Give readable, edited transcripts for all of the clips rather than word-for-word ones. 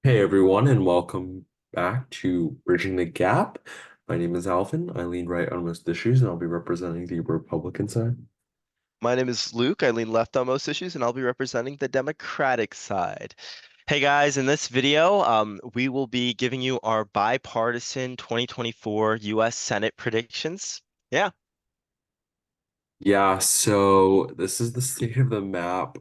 Hey everyone, and welcome back to Bridging the Gap. My name is Alvin. I lean right on most issues, and I'll be representing the Republican side. My name is Luke. I lean left on most issues, and I'll be representing the Democratic side. Hey guys, in this video, we will be giving you our bipartisan 2024 U.S. Senate predictions. Yeah. Yeah, so this is the state of the map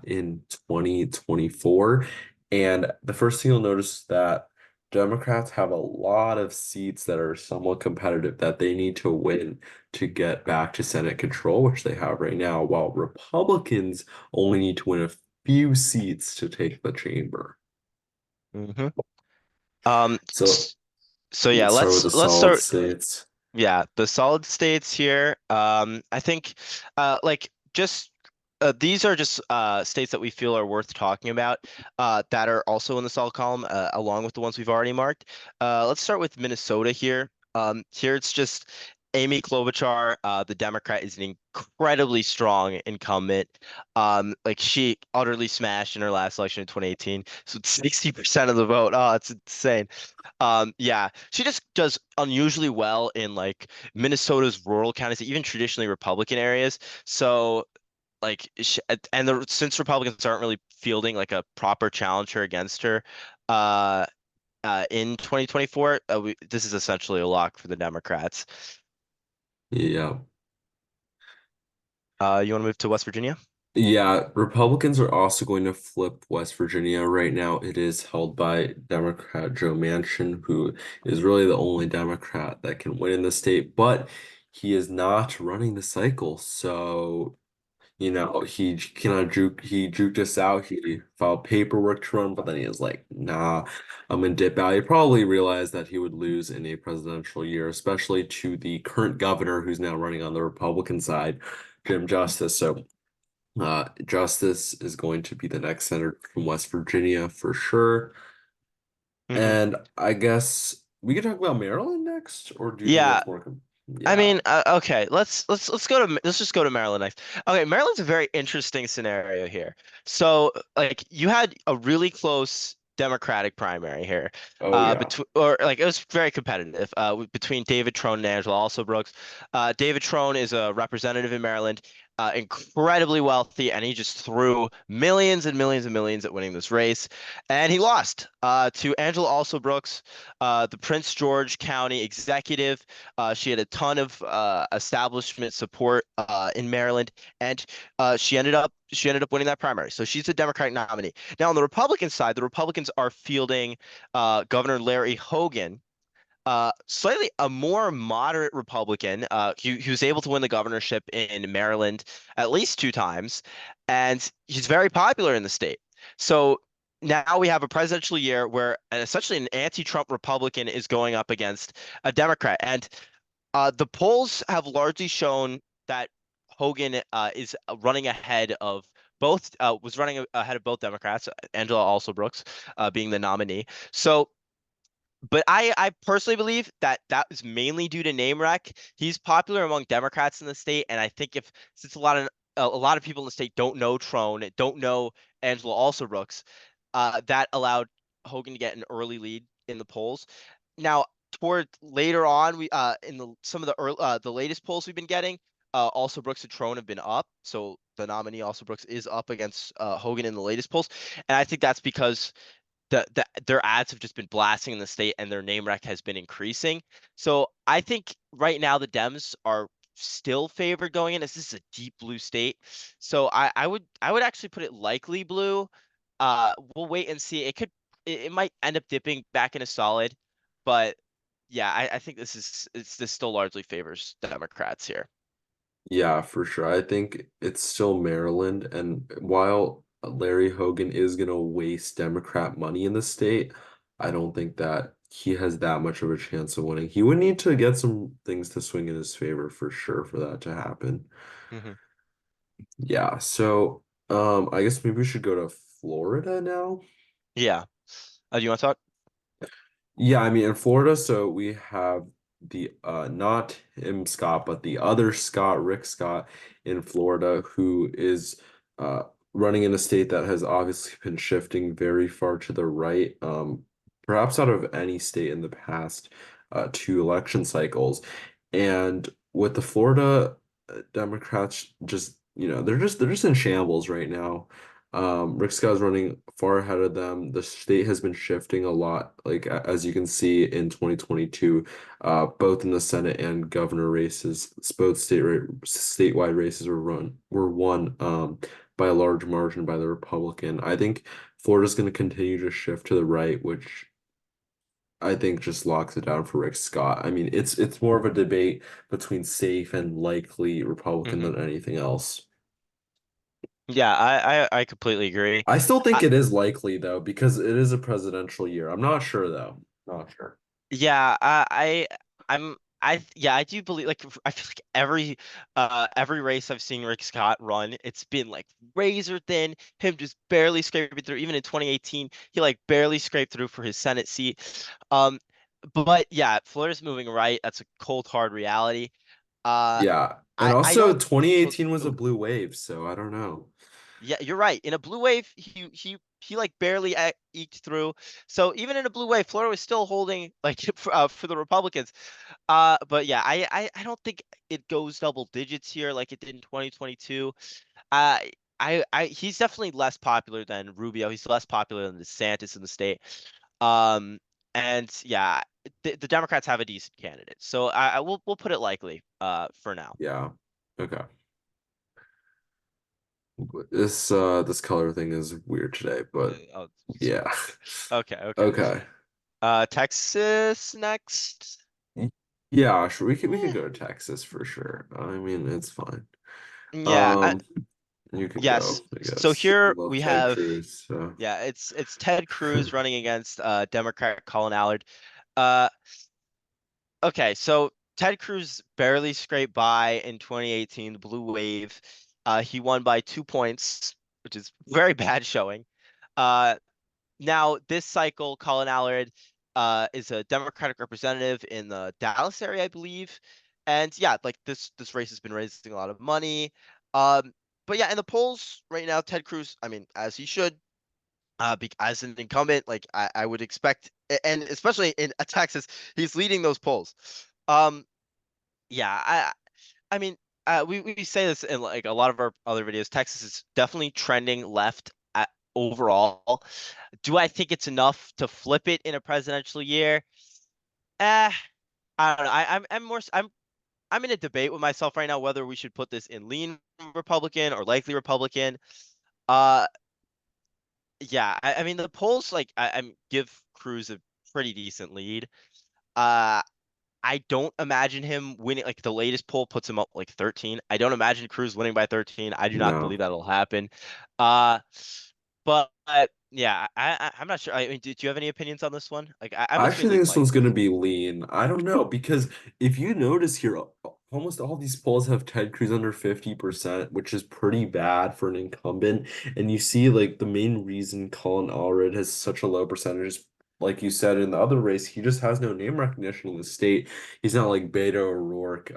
in 2024. And the first thing you'll notice is that Democrats have a lot of seats that are somewhat competitive that they need to win to get back to Senate control, which they have right now, while Republicans only need to win a few seats to take the chamber. hmm Um, So s- so yeah, let's start with the let's solid start. states. Yeah, the solid states here. I think, just these are just states that we feel are worth talking about that are also in the solid column, along with the ones we've already marked. Let's start with Minnesota here. Here it's just Amy Klobuchar, the Democrat, is an incredibly strong incumbent. Like she utterly smashed in her last election in 2018, so it's 60% of the vote. Oh, it's insane. Yeah, she just does unusually well in like Minnesota's rural counties, even traditionally Republican areas. So since Republicans aren't really fielding like a proper challenger against her, uh, in 2024, this is essentially a lock for the Democrats. Yeah. You want to move to West Virginia? Yeah, Republicans are also going to flip West Virginia. Right now, it is held by Democrat Joe Manchin, who is really the only Democrat that can win in the state, but he is not running the cycle. So, he he juked us out. He filed paperwork to run, but then he was like, nah, I'm gonna dip out. He probably realized that he would lose in a presidential year, especially to the current governor who's now running on the Republican side, Jim Justice. So Justice is going to be the next senator from West Virginia for sure. hmm And I guess we could talk about Maryland next, or do you think Yeah, that's more? I Yeah. mean, okay, let's just go to Maryland next. Okay, Maryland's a very interesting scenario here. So, like, you had a really close Democratic primary here, Oh yeah. between or like it was very competitive, between David Trone and Angela Also Brooks. David Trone is a representative in Maryland, incredibly wealthy, and he just threw millions and millions and millions at winning this race, and he lost to Angela Also Brooks, the Prince George County executive. She had a ton of establishment support in Maryland, and she ended up winning that primary. So she's the Democratic nominee. Now on the Republican side, the Republicans are fielding Governor Larry Hogan, slightly a more moderate Republican. He was able to win the governorship in Maryland at least two times, and he's very popular in the state. So now we have a presidential year where essentially an anti-Trump Republican is going up against a Democrat, and the polls have largely shown that Hogan is running ahead of was running ahead of both Democrats, Angela Also Brooks being the nominee. So, but I personally believe that that is mainly due to name rec. He's popular among Democrats in the state, and I think if since a lot of people in the state don't know Trone, don't know Angela Also Brooks, that allowed Hogan to get an early lead in the polls. Now, toward later on, we in some of the latest polls we've been getting, also Brooks and Trone have been up. So the nominee also Brooks is up against Hogan in the latest polls, and I think that's because their ads have just been blasting in the state and their name rec has been increasing. So I think right now the Dems are still favored going in as this is a deep blue state. So I would actually put it likely blue. We'll wait and see. It might end up dipping back into solid, but yeah, I think this still largely favors Democrats here. Yeah, for sure. I think it's still Maryland, and while Larry Hogan is gonna waste Democrat money in the state, I don't think that he has that much of a chance of winning. He would need to get some things to swing in his favor for sure for that to happen. hmm Yeah, so I guess maybe we should go to Florida now. Yeah. Do you want to talk? Yeah, I mean in Florida, so we have the not him Scott, but the other Scott, Rick Scott in Florida, who is running in a state that has obviously been shifting very far to the right, perhaps out of any state in the past two election cycles. And with the Florida Democrats, just they're just in shambles right now. Rick Scott's running far ahead of them. The state has been shifting a lot, like as you can see in 2022, both in the Senate and governor races. Both statewide races were won. By a large margin by the Republican. I think Florida's going to continue to shift to the right, which I think just locks it down for Rick Scott. I mean, it's more of a debate between safe and likely Republican Hmm. than anything else. Yeah, I completely agree. I still I, think it is likely though, because it is a presidential year. I'm not sure though. Not sure. yeah, I'm yeah, I do believe like I feel like every race I've seen Rick Scott run, it's been like razor thin, him just barely scraping through. Even in 2018, he like barely scraped through for his Senate seat. Um, but yeah, Florida's moving right. That's a cold hard reality. Uh, Yeah. And I also don't look. 2018 was a Oh, blue wave, so I don't know. yeah, you're right. In a blue wave, he like barely eked through. So even in a blue wave, Florida was still holding like for the Republicans. But yeah, I don't think it goes double digits here like it did in 2022. Uh, he's definitely less popular than Rubio. He's less popular than DeSantis in the state. Um, and yeah, the Democrats have a decent candidate. So we'll put it likely for now. Yeah. Okay. This color thing is weird today, but Oh, yeah. okay, okay. Okay. Texas next. Yeah, sure. We could Eh, go to Texas for sure. I mean, it's fine. yeah, Um, you can yes. go, I So guess. here Love we Ted have, Cruz. So. yeah, it's Ted Cruz running against Democrat Colin Allard. Uh, okay, so Ted Cruz barely scraped by in 2018, the blue wave. He won by 2 points, which is very bad showing. Uh, Now, this cycle, Colin Allard is a Democratic representative in the Dallas area, I believe. And yeah, like this race has been raising a lot of money. Um, but yeah, in the polls right now, Ted Cruz, I mean, as he should, as an incumbent, like I would expect, and especially in Texas, he's leading those polls. Um, yeah, I mean, we say this in like a lot of our other videos. Texas is definitely trending left overall. Do I think it's enough to flip it in a presidential year? Eh, I don't know. I'm more I'm in a debate with myself right now whether we should put this in lean Republican or likely Republican. Uh, yeah. I mean the polls like I'm give Cruz a pretty decent lead. Uh, I don't imagine him winning. Like the latest poll puts him up like 13. I don't imagine Cruz winning by 13. I do not No. believe that'll happen. Uh, but yeah, I'm not sure. I mean, do you have any opinions on this one? Like, I I mostly actually think lean this one's going likely. to be lean. I don't know because if you notice here, almost all these polls have Ted Cruz under 50%, which is pretty bad for an incumbent. And you see, like, the main reason Colin Allred has such a low percentage is, like you said in the other race, he just has no name recognition in the state. He's not like Beto O'Rourke.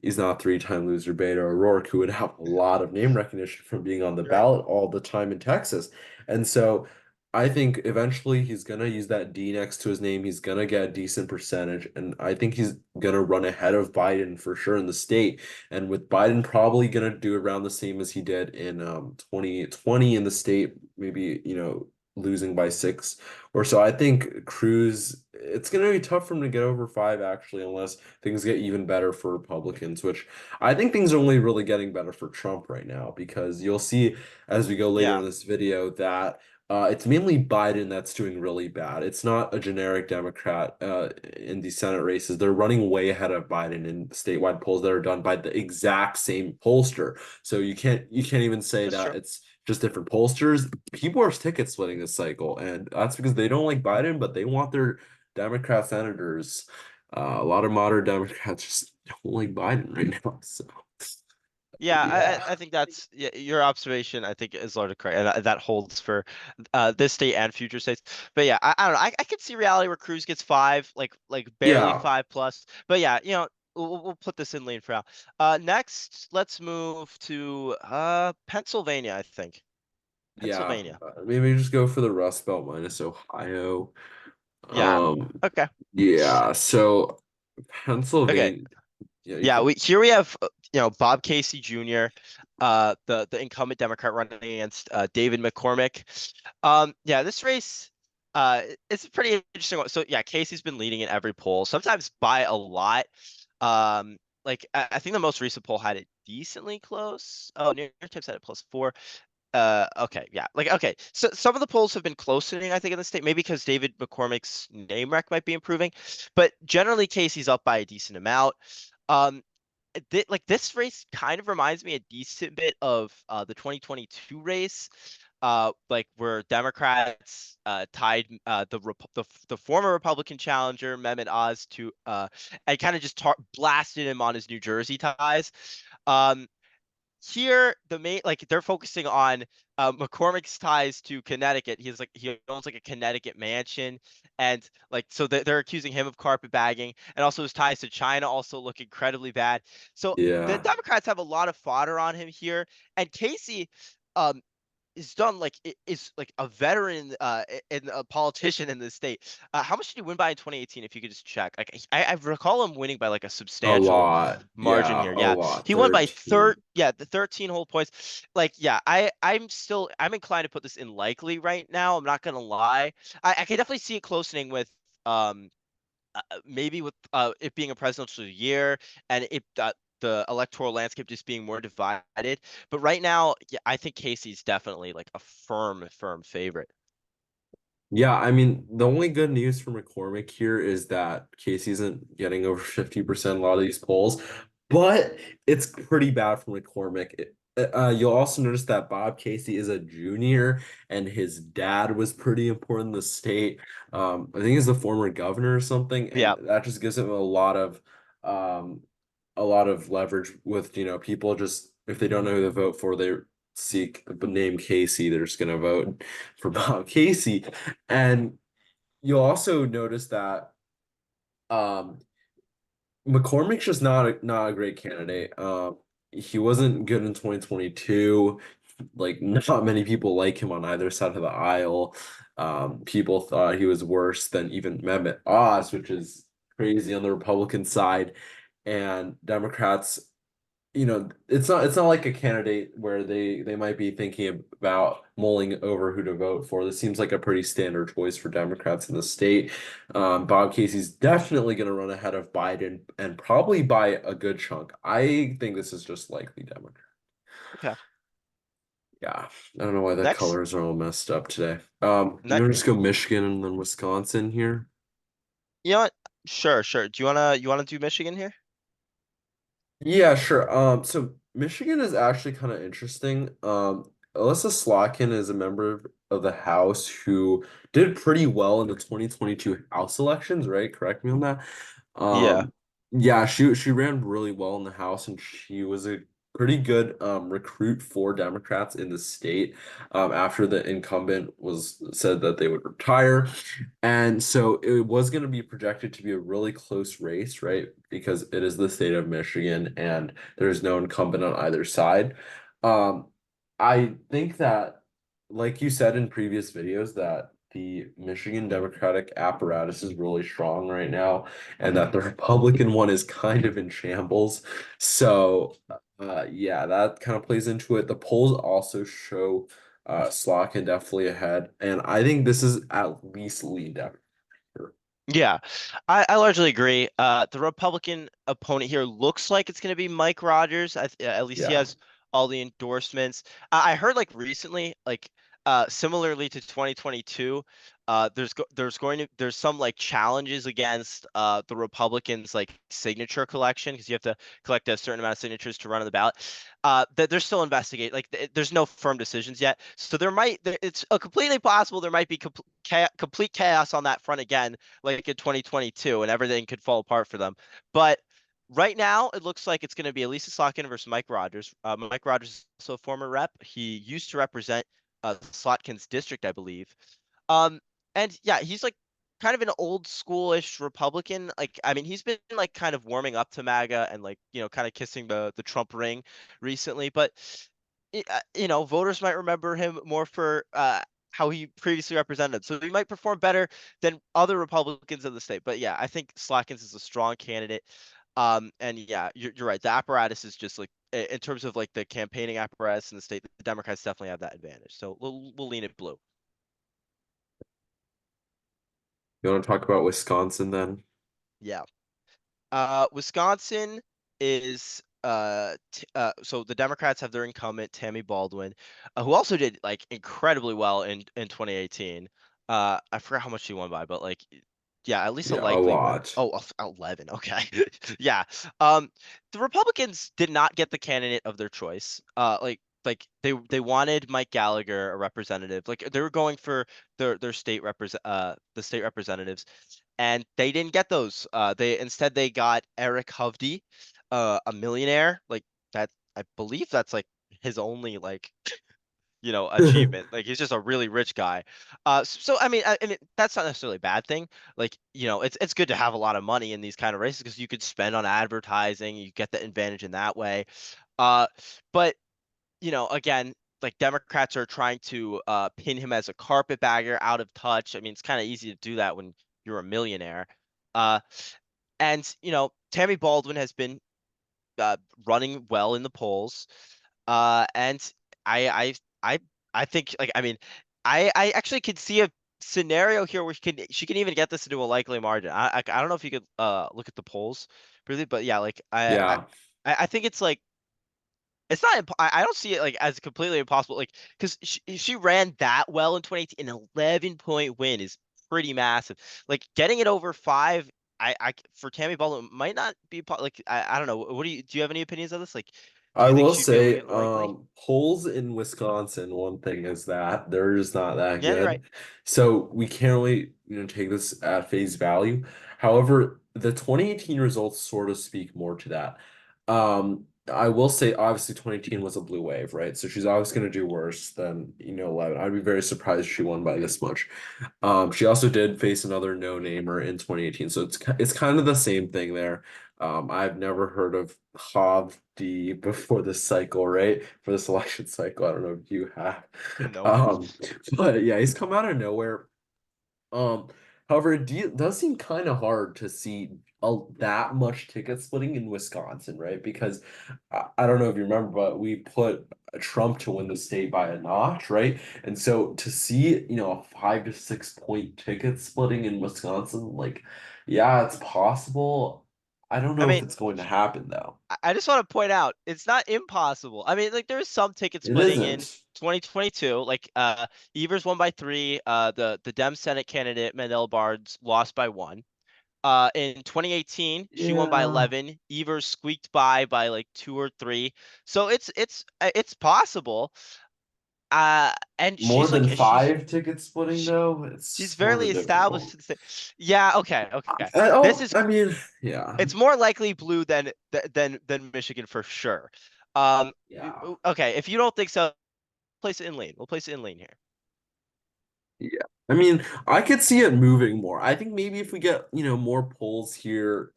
He's not three-time loser Beto O'Rourke, who would have a lot of name recognition from being on the You're right. ballot all the time in Texas. And so. I think eventually he's gonna use that D next to his name. He's gonna get a decent percentage, and I think he's gonna run ahead of Biden for sure in the state. And with Biden probably gonna do around the same as he did in 2020 in the state, maybe losing by six or so. I think Cruz, it's gonna be tough for him to get over five actually, unless things get even better for Republicans, which I think things are only really getting better for Trump right now because you'll see as we go later Yeah, in this video that. It's mainly Biden that's doing really bad. It's not a generic Democrat in the Senate races. They're running way ahead of Biden in statewide polls that are done by the exact same pollster. So you can't even say that's that true. it's just different pollsters. People are ticket splitting this cycle, and that's because they don't like Biden, but they want their Democrat senators. A lot of moderate Democrats just don't like Biden right now. So Yeah, yeah, I think that's yeah, your observation. I think is largely correct, and that holds for this state and future states. But yeah, I don't know. I could see reality where Cruz gets five, like barely yeah. 5 plus. But yeah, we'll put this in lean for now. Next, let's move to Pennsylvania, I think. Yeah, Pennsylvania. maybe just go for the Rust Belt minus Ohio. Yeah. Um, Okay. yeah, so Okay. Pennsylvania, yeah, you Yeah, can, we have Bob Casey Jr., the incumbent Democrat running against David McCormick. Yeah, this race it's a pretty interesting one. So yeah, Casey's been leading in every poll, sometimes by a lot. Like I think the most recent poll had it decently close. Oh, New York Times had it +4. Okay, yeah, like okay. So some of the polls have been closening, I think, in the state, maybe because David McCormick's name rec might be improving, but generally Casey's up by a decent amount. Um, like this race kind of reminds me a decent bit of the 2022 race, like where Democrats tied the former Republican challenger Mehmet Oz to and kind of just blasted him on his New Jersey ties. Um, Here the main like they're focusing on McCormick's ties to Connecticut. He owns like a Connecticut mansion, and like so they're accusing him of carpetbagging, and also his ties to China also look incredibly bad. So the yeah. Democrats have a lot of fodder on him here, and Casey um is done like is like a veteran and a politician in the state. How much did he win by in 2018? If you could just check. Like I recall him winning by like a A substantial lot. margin Yeah, here. a Yeah, lot. he won by 13. the 13 whole points. Like yeah, I'm inclined to put this in likely right now. I'm not gonna lie. I can definitely see it closening with um maybe with it being a presidential year and the electoral landscape just being more divided. But right now, yeah, I think Casey's definitely like a firm favorite. Yeah, I mean, the only good news for McCormick here is that Casey isn't getting over 50% a lot of these polls, but it's pretty bad for McCormick. You'll also notice that Bob Casey is a junior and his dad was pretty important in the state. I think he's the former governor or something, and Yeah, that just gives him um, a lot of leverage with, people just if they don't know who to vote for, they seek the name Casey, they're just gonna vote for Bob Casey. And you'll also notice that um, McCormick's just not a great candidate. He wasn't good in 2022. Like not many people like him on either side of the aisle. People thought he was worse than even Mehmet Oz, which is crazy on the Republican side. And Democrats, it's not like a candidate where they might be thinking about mulling over who to vote for. This seems like a pretty standard choice for Democrats in the state. Bob Casey's definitely going to run ahead of Biden and probably by a good chunk. I think this is just likely Democrat. okay. Yeah, I don't know why the Next, colors are all messed up today. You next, want to just go Michigan and then Wisconsin here? you know what? Sure, sure. Do you wanna do Michigan here? Yeah, sure. So Michigan is actually kind of interesting. Alyssa Slotkin is a member of the House who did pretty well in the 2022 House elections, right? Correct me on that. Yeah. Um, yeah, she ran really well in the House, and she was a pretty good recruit for Democrats in the state. After the incumbent was said that they would retire. And so it was going to be projected to be a really close race, right? Because it is the state of Michigan and there's no incumbent on either side. Um, I think that, like you said in previous videos, that the Michigan Democratic apparatus is really strong right now, and that the Republican one is kind of in shambles. So, yeah, that kind of plays into it. The polls also show Slotkin definitely ahead, and I think this is at least lead Democrat. Yeah, I largely agree. The Republican opponent here looks like it's going to be Mike Rogers. At least he Yeah. has all the endorsements. I heard like recently, like similarly to 2022, there's some like challenges against the Republicans like signature collection because you have to collect a certain amount of signatures to run on the ballot. That they're still investigating. Like there's no firm decisions yet, so it's completely possible there might be complete chaos on that front again like in 2022 and everything could fall apart for them. But right now, it looks like it's going to be Elisa Slotkin versus Mike Rogers. Mike Rogers is also a former rep. He used to represent Slotkin's district, I believe. Um, and yeah, he's like kind of an old schoolish Republican. Like, I mean, he's been like kind of warming up to MAGA and like, kind of kissing the Trump ring recently. But voters might remember him more for how he previously represented. So he might perform better than other Republicans in the state. But yeah, I think Slackens is a strong candidate. And yeah, you're right. The apparatus is just like in terms of like the campaigning apparatus in the state, the Democrats definitely have that advantage. So we'll lean it blue. You want to talk about Wisconsin then? Yeah. Wisconsin is so the Democrats have their incumbent Tammy Baldwin, who also did like incredibly well in 2018. I forgot how much she won by, but like yeah, at least a Yeah, a likely win. lot. Oh, 11. Okay. Yeah. Um the Republicans did not get the candidate of their choice. They wanted Mike Gallagher, a representative. Like they were going for their the state representatives and they didn't get those. They got Eric Hovde, a millionaire. Like that, I believe that's like his only like achievement. Like he's just a really rich guy. I mean, that's not necessarily a bad thing. Like it's good to have a lot of money in these kind of races because you could spend on advertising. You get the advantage in that way. Uh, but again, like Democrats are trying to pin him as a carpetbagger, out of touch. I mean, it's kind of easy to do that when you're a millionaire. Uh, and Tammy Baldwin has been uh, running well in the polls. And I, I, I, I think like I mean, I actually could see a scenario here where she can even get this into a likely margin. I don't know if you could look at the polls really, but yeah, like Yeah. I think it's like it's not. I don't see it like as completely impossible. Like because she ran that well in 2018, an 11-point win is pretty massive. Like getting it over five, for Tammy Baldwin might not be like I don't know. What do you have any opinions on this? Like, do I you think will she'd be able to say, get likely? polls in Wisconsin, one thing is that they're just not that Yeah, you're right. good. So we can't really, take this at face value. However, the 2018 results sort of speak more to that. I will say, obviously, 2018 was a blue wave, right? So she's always going to do worse than, 11. I'd be very surprised if she won by this much. She also did face another no-namer in 2018, so it's kind of the same thing there. I've never heard of Hovde before this cycle, right? For this election cycle. I don't know if you have. Nope. Um, but yeah, he's come out of nowhere. Um, However, does seem kind of hard to see that much ticket splitting in Wisconsin, right? Because I don't know if you remember, but we put Trump to win the state by a notch, right? And so to see, a 5 to 6 point ticket splitting in Wisconsin, like, yeah, it's possible. I don't I know if mean, it's going to happen though. I just want to point out it's not impossible. I mean, like there is some ticket It splitting in isn't. 2022. Like Evers won by three. The Dem Senate candidate Mandela Barnes lost by one. In 2018, she won by Yeah. 11. Evers squeaked by like two or three. So it's possible. And More she's like than she's five ticket splitting she, though, it's she's sort fairly of established difficult. to the state. Yeah, okay, okay. This Oh, is I mean, yeah, it's more likely blue than Michigan for sure. Um, yeah. okay, if you don't think so, place it in lane. We'll place it in lane here. Yeah. I mean, I could see it moving more. I think maybe if we get, more polls here,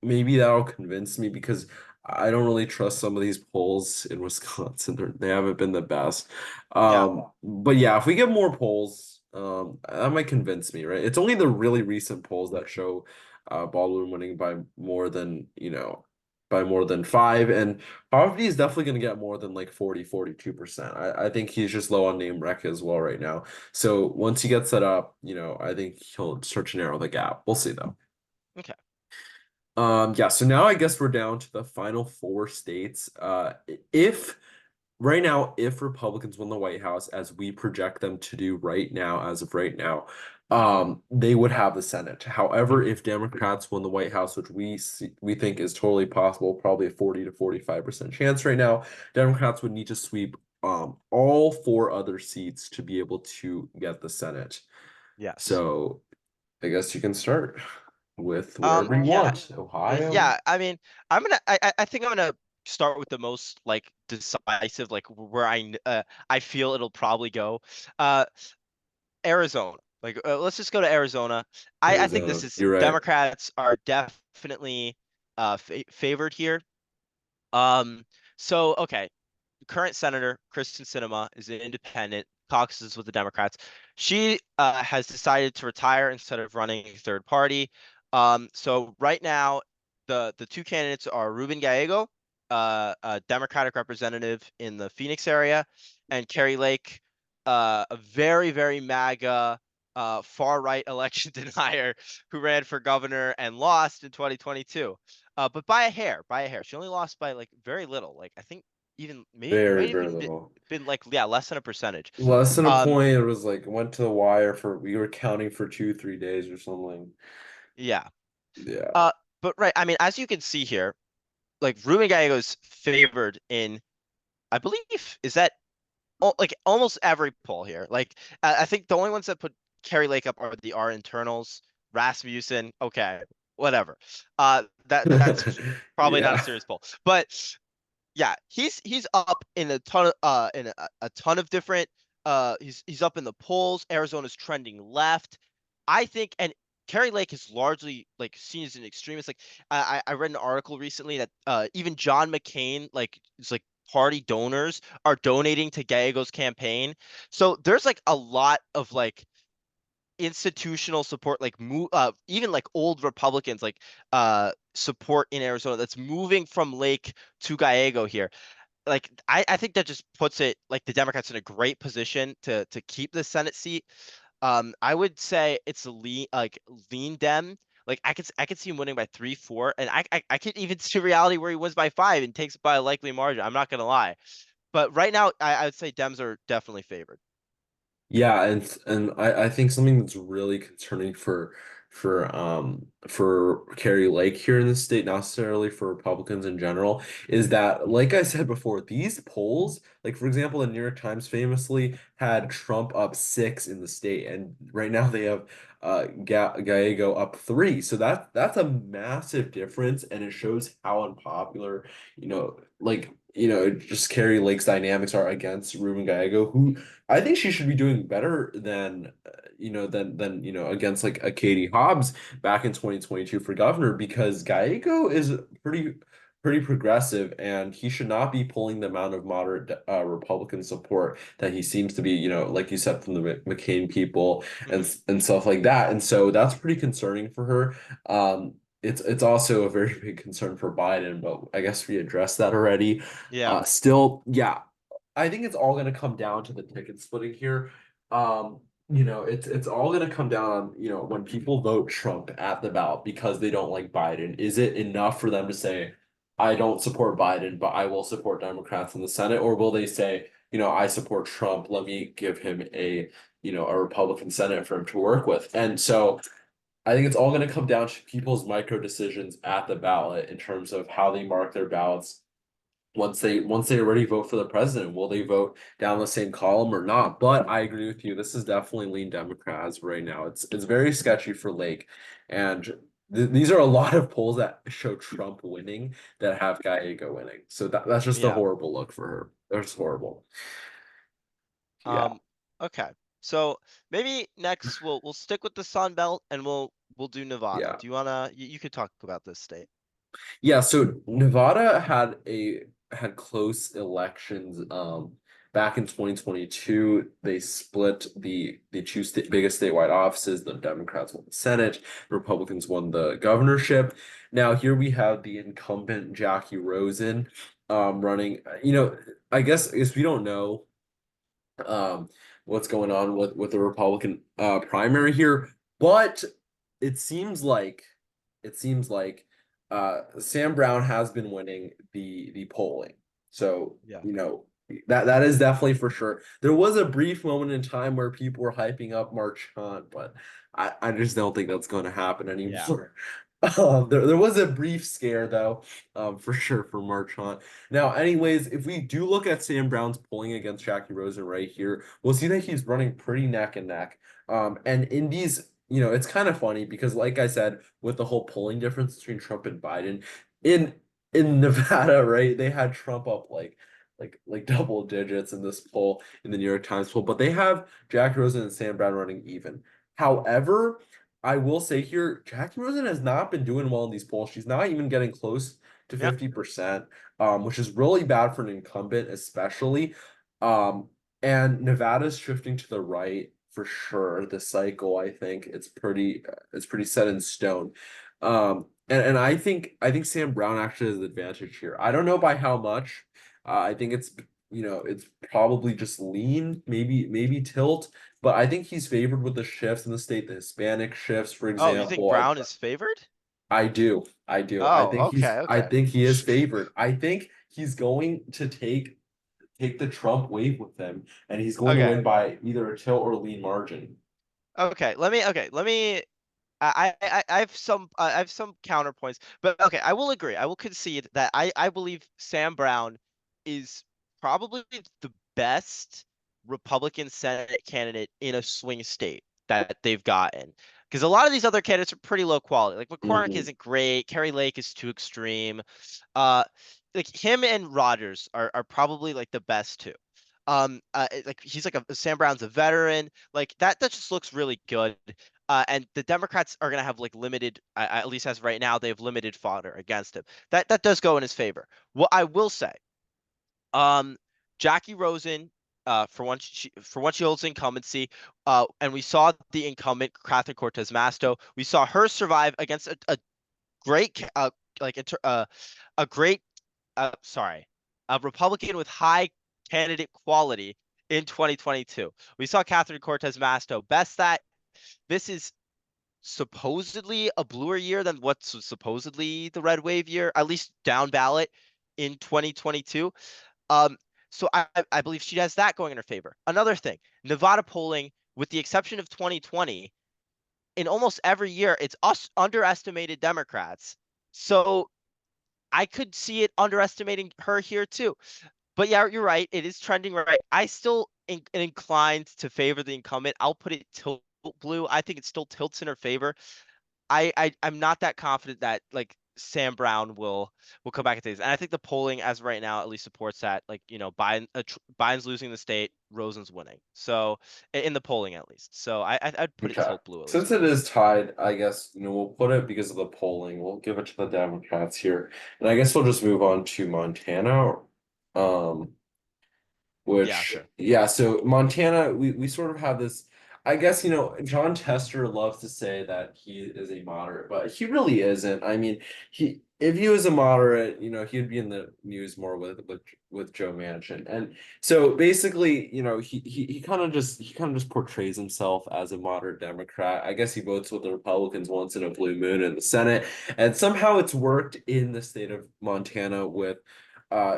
maybe that'll convince me because I don't really trust some of these polls in Wisconsin. They haven't been the best. Yeah. But yeah, if we get more polls, that might convince me, right? It's only the really recent polls that show Baldwin winning by more than five. And Poverty is definitely going to get more than like 42%. I think he's just low on name rec as well right now. So once he gets set up, I think he'll start to narrow the gap. We'll see though. Okay. Yeah, so now I guess we're down to the final four states. If right now, if Republicans win the White House, as we project them to do right now, as of right now, they would have the Senate. However, if Democrats win the White House, which we think is totally possible, probably a 40 to 45% chance right now, Democrats would need to sweep all four other seats to be able to get the Senate. Yes. So I guess you can start with wherever you Yeah. want. Ohio. Yeah. I mean, I think I'm gonna start with the most like decisive, like where I feel it'll probably go. Uh, Arizona. Like, let's just go to Arizona. I think this Arizona. is You're right. Democrats are definitely favored here. Um, so okay. current senator, Kristen Sinema, is an independent, caucuses with the Democrats. She has decided to retire instead of running a third party. So right now, the two candidates are Ruben Gallego, a Democratic representative in the Phoenix area, and Carrie Lake, a very, very MAGA, far right election denier who ran for governor and lost in 2022. But by a hair, by a hair. She only lost by like very little. Like I think even maybe it Very, might very even little. been like, yeah, less than a percentage. Less than a Um, point. It was like went to the wire for we were counting for 2, 3 days or something. yeah. Yeah. Uh, but right, I mean, as you can see here, like Ruben Gallego's favored in, I believe, is that like almost every poll here. Like I think the only ones that put Carrie Lake up are the R internals, Rasmussen. Okay, whatever. That's probably not a Yeah. serious poll, but yeah, he's up in a ton of a ton of different he's up in the polls. Arizona's trending left. I think, and Carrie Lake is largely like seen as an extremist. Like I read an article recently that even John McCain like is like party donors are donating to Gallego's campaign. So there's like a lot of like institutional support, like even like old Republicans like support in Arizona that's moving from Lake to Gallego here. Like I think that just puts it like the Democrats in a great position to keep the Senate seat. I would say it's a lean Dem. Like I could see him winning by 3-4, and I could even see reality where he wins by 5 and takes it by a likely margin. I'm not gonna lie, but right now I would say Dems are definitely favored. Yeah, and I think something that's really concerning for Carrie Lake here in the state, not necessarily for Republicans in general, is that like I said before, these polls, like for example, the New York Times famously had Trump up 6 in the state, and right now they have Gallego up 3. So that's a massive difference, and it shows how unpopular, just Carrie Lake's dynamics are against Ruben Gallego, who I think she should be doing better than against like a Katie Hobbs back in 2022 for governor because Gallego is pretty progressive and he should not be pulling the amount of moderate Republican support that he seems to be, like you said from the McCain people Hmm. and stuff like that. And so that's pretty concerning for her. It's also a very big concern for Biden, but I guess we addressed that already. Yeah, Still, yeah, I think it's all going to come down to the ticket splitting here. It's all going to come down on, when people vote Trump at the ballot because they don't like Biden, is it enough for them to say, I don't support Biden, but I will support Democrats in the Senate? Or will they say, I support Trump, let me give him a Republican Senate for him to work with? And so I think it's all going to come down to people's micro decisions at the ballot in terms of how they mark their ballots once they already vote for the president, will they vote down the same column or not? But I agree with you. This is definitely lean Democrat as right now. It's very sketchy for Lake, and these are a lot of polls that show Trump winning that have Gallego winning. So that's just a yeah. horrible look for her. That's horrible. Yeah, Um, okay. So maybe next we'll stick with the Sun Belt and we'll do Nevada. yeah. Do you wanna you could talk about this state? Yeah, so Nevada had close elections back in 2022. They split the biggest statewide offices. The Democrats won the Senate, the Republicans won the governorship. Now here we have the incumbent Jackie Rosen running. I guess we don't know um what's going on with the Republican primary here, but it seems like it seems like Sam Brown has been winning the polling. So, Yeah. that is definitely for sure. There was a brief moment in time where people were hyping up March Hunt, but I just don't think that's going to happen Yeah. anymore. There was a brief scare though, for sure for March Hunt. Now, anyways, if we do look at Sam Brown's polling against Jackie Rosen right here, we'll see that he's running pretty neck and neck. And in these, it's kind of funny because, like I said, with the whole polling difference between Trump and Biden, in in Nevada, right, they had Trump up like double digits in this poll in the New York Times poll, but they have Jackie Rosen and Sam Brown running even. However, I will say here, Jackie Rosen has not been doing well in these polls. She's not even getting close to Yep. 50%, which is really bad for an incumbent, especially. Um, and Nevada's shifting to the right for sure. The cycle, I think, it's pretty set in stone. And I think Sam Brown actually has an advantage here. I don't know by how much. I think it's probably just lean, maybe tilt, but I think he's favored with the shifts in the state, the Hispanic shifts, for Oh, you think example. Brown is favored? I do. I do. Oh, okay, I okay. think he is favored. I think he's going to take the Trump wave with him, and he's going to Okay. win by either a tilt or a lean margin. Okay. I have some counterpoints, but okay, I will agree. I will concede that I believe Sam Brown is probably the best Republican Senate candidate in a swing state that they've gotten. Because a lot of these other candidates are pretty low quality. Like McCormick Hmm. isn't great, Kerry Lake is too extreme. Uh, like him and Rogers are probably like the best two. Like he's like Sam Brown's a veteran. Like that just looks really good. And the Democrats are going to have like limited, at least as right now, they have limited fodder against him. That does go in his favor. What I will say, um, Jackie Rosen, for once she holds incumbency, and we saw the incumbent Catherine Cortez Masto. We saw her survive against a great, like a great, sorry, a Republican with high candidate quality in 2022. We saw Catherine Cortez Masto best that. This is supposedly a bluer year than what's supposedly the red wave year, at least down ballot in 2022. Um, so I believe she has that going in her favor. Another thing, Nevada polling, with the exception of 2020, in almost every year, it's us underestimated Democrats. So I could see it underestimating her here too. But yeah, you're right. It is trending right. I still inclined to favor the incumbent. I'll put it tilt blue. I think it still tilts in her favor. I'm not that confident that like Sam Brown will come back at things. And I think the polling as of right now at least supports that. Like Biden's losing the state, Rosen's winning. So in the polling at least. So I'd put it Okay. tilt blue at least Since for it me. is tied, I guess, we'll put it because of the polling. We'll give it to the Democrats here. And I guess we'll just move on to Montana. Um, Yeah, which, sure. yeah, so Montana, we sort of have this. I guess, John Tester loves to say that he is a moderate, but he really isn't. I mean, he if he was a moderate, he'd be in the news more with Joe Manchin. And so basically, he kind of just portrays himself as a moderate Democrat. I guess he votes with the Republicans once in a blue moon in the Senate, and somehow it's worked in the state of Montana with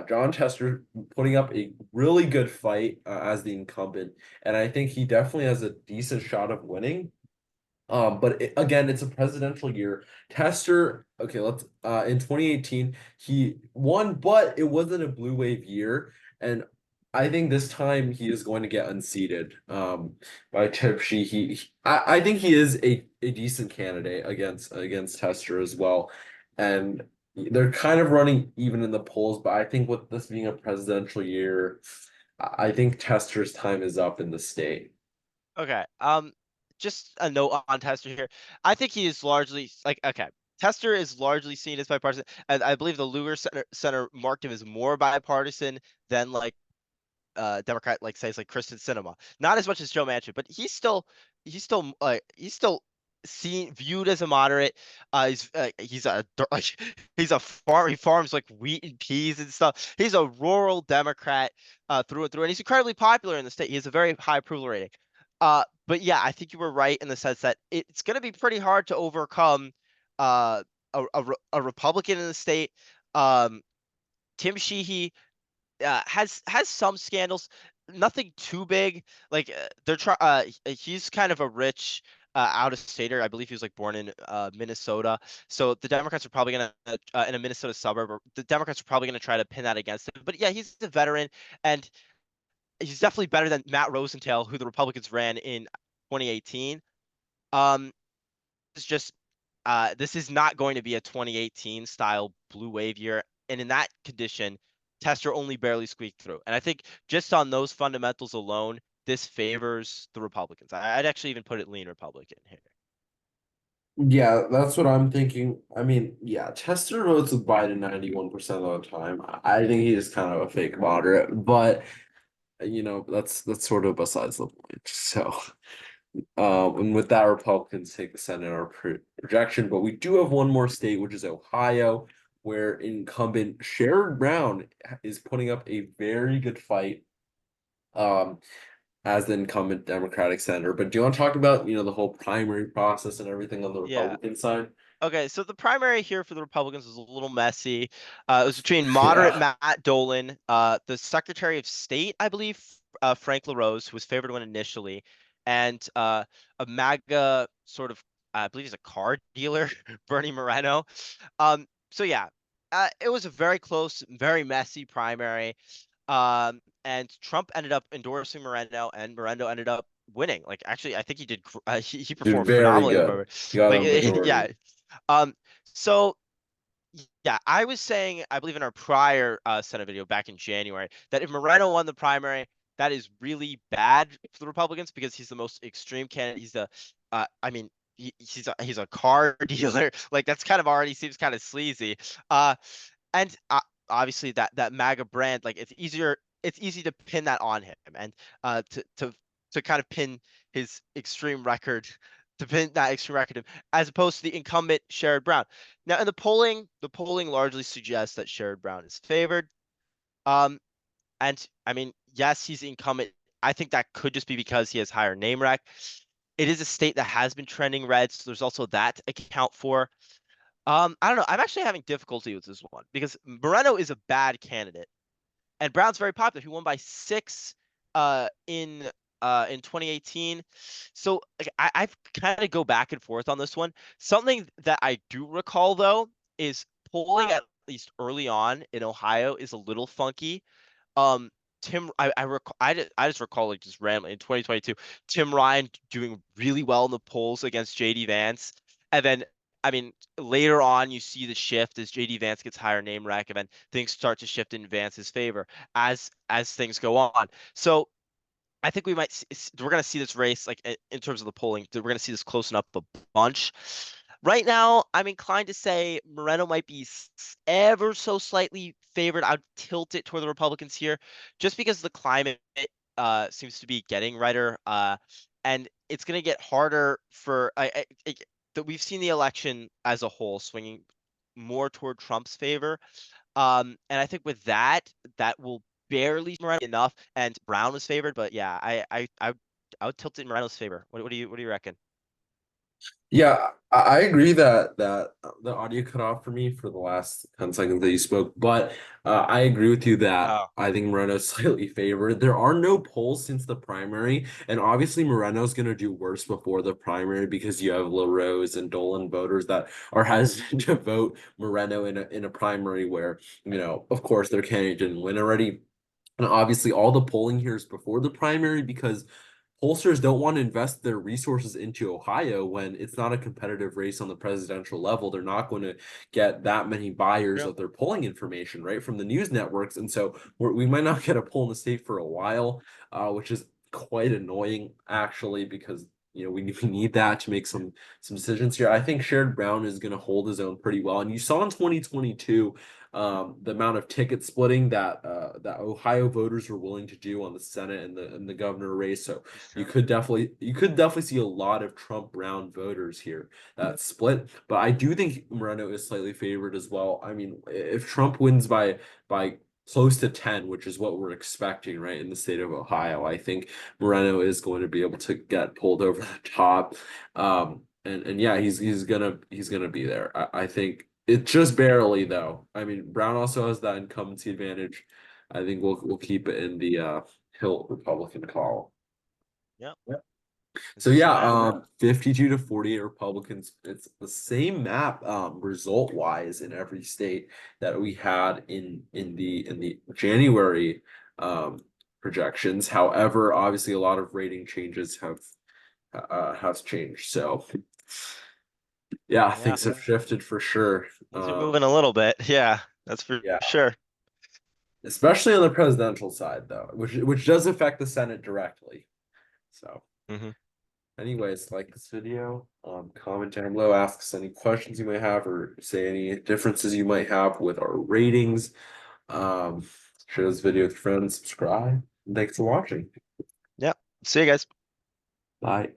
John Tester putting up a really good fight as the incumbent, and I think he definitely has a decent shot of winning. But again, it's a presidential year. Tester, okay, let's in 2018 he won, but it wasn't a blue wave year, and I think this time he is going to get unseated by Tipsy. I think he is a decent candidate against Tester as well, and they're kind of running even in the polls. But I think with this being a presidential year, I think Tester's time is up in the state. Okay. Just a note on Tester here. I think he is largely like okay. Tester is largely seen as bipartisan, and I believe the Lugar Center marked him as more bipartisan than like Democrat like says like Kristen Sinema. Not as much as Joe Manchin, but he's still seen viewed as a moderate. He's a like he's a farm. He farms like wheat and peas and stuff. He's a rural Democrat through and through, and he's incredibly popular in the state. He has a very high approval rating. But yeah, I think you were right in the sense that it's going to be pretty hard to overcome a Republican in the state. Um, Tim Sheehy has some scandals, nothing too big. Like he's kind of a rich out of stater. I believe he was like born in Minnesota. So the Democrats are probably gonna in a Minnesota suburb. Or the Democrats are probably gonna try to pin that against him. But yeah, he's a veteran, and he's definitely better than Matt Rosentail, who the Republicans ran in 2018. Um, it's just this is not going to be a 2018 style blue wave year, and in that condition, Tester only barely squeaked through. And I think just on those fundamentals alone, this favors the Republicans. I'd actually even put it lean Republican here. Yeah, that's what I'm thinking. I mean, yeah, Tester votes with Biden 91% of the time. I think he's kind of a fake moderate, but that's sort of besides the point. So, and with that, Republicans take the Senate our projection, but we do have one more state, which is Ohio, where incumbent Sherrod Brown is putting up a very good fight. Um, as the incumbent Democratic senator. But do you want to talk about, the whole primary process and everything on the Yeah. Republican side? Okay, so the primary here for the Republicans was a little messy. It was between moderate Yeah. Matt Dolan, the Secretary of State, I believe, Frank LaRose, who was favored one initially, and a MAGA sort of, I believe he's a car dealer, Bernie Moreno. So yeah, it was a very close, very messy primary. And Trump ended up endorsing Moreno, and Moreno ended up winning. Like, actually, I think he did. He Did performed very phenomenally good. over. He got Like, a majority. yeah. Um, so yeah, I was saying, I believe in our prior Senate video back in January, that if Moreno won the primary, that is really bad for the Republicans because he's the most extreme candidate. He's I mean, he's a car dealer. Like, that's kind of already seems kind of sleazy. Uh, and obviously that MAGA brand, like it's easy to pin that on him, and to kind of pin his extreme record, to pin that extreme record, as opposed to the incumbent Sherrod Brown. Now in the polling largely suggests that Sherrod Brown is favored. Um, and I mean, yes, he's incumbent. I think that could just be because he has higher name rec. It is a state that has been trending red, so there's also that to account for. I don't know. I'm actually having difficulty with this one because Moreno is a bad candidate, and Brown's very popular. He won by 6 in 2018. So like, I've kind of go back and forth on this one. Something that I do recall though is polling at least early on in Ohio is a little funky. um I just recall, like, just randomly in 2022, Tim Ryan doing really well in the polls against JD Vance, and then I mean later on you see the shift as JD Vance gets higher name rec, and then things start to shift in Vance's favor as things go on. So I think we're going to see this race, like, in terms of the polling, we're going to see this closing up a bunch. Right now, I'm inclined to say Moreno might be ever so slightly favored. I'd tilt it toward the Republicans here, just because the climate seems to be getting redder, and it's going to get harder for that we've seen the election as a whole swinging more toward Trump's favor. And I think with that, that will barely Moreno enough, and Brown was favored, but yeah, I would tilt it in Moreno's favor. What do you reckon? Yeah, I agree that the audio cut off for me for the last 10 seconds that you spoke, but I agree with you that Oh, I think Moreno's slightly favored. There are no polls since the primary, and obviously Moreno's going to do worse before the primary because you have LaRose and Dolan voters that are hesitant to vote Moreno in a primary where, of course their candidate didn't win already. And obviously all the polling here is before the primary because pollsters don't want to invest their resources into Ohio when it's not a competitive race on the presidential level. They're not going to get that many buyers yeah. of their polling information, right, from the news networks. And so we might not get a poll in the state for a while, which is quite annoying, actually, because we need that to make some decisions here. I think Sherrod Brown is going to hold his own pretty well. And you saw in 2022 the amount of ticket splitting that Ohio voters were willing to do on the Senate and the governor race. So It's you true. could definitely see a lot of Trump Brown voters here that split. But I do think Moreno is slightly favored as well. I mean, if Trump wins by close to 10, which is what we're expecting, right, in the state of Ohio, I think Moreno is going to be able to get pulled over the top. And yeah, he's gonna be there. I think it just barely though. I mean, Brown also has that incumbency advantage. I think we'll keep it in the Hill Republican call. Yep. So This is the yeah, map. 52 to 48 Republicans. It's the same map result wise in every state that we had in the January um projections. However, obviously a lot of rating changes has changed. So yeah, Yeah. things have shifted for sure. Things are moving a little bit. Yeah, that's for Yeah, sure. especially on the presidential side though, which does affect the Senate directly. So Hmm. Anyways, like this video, comment down below, ask us any questions you might have, or say any differences you might have with our ratings. Um, Share this video with friends, subscribe, and thanks for watching. Yeah. See you guys. Bye.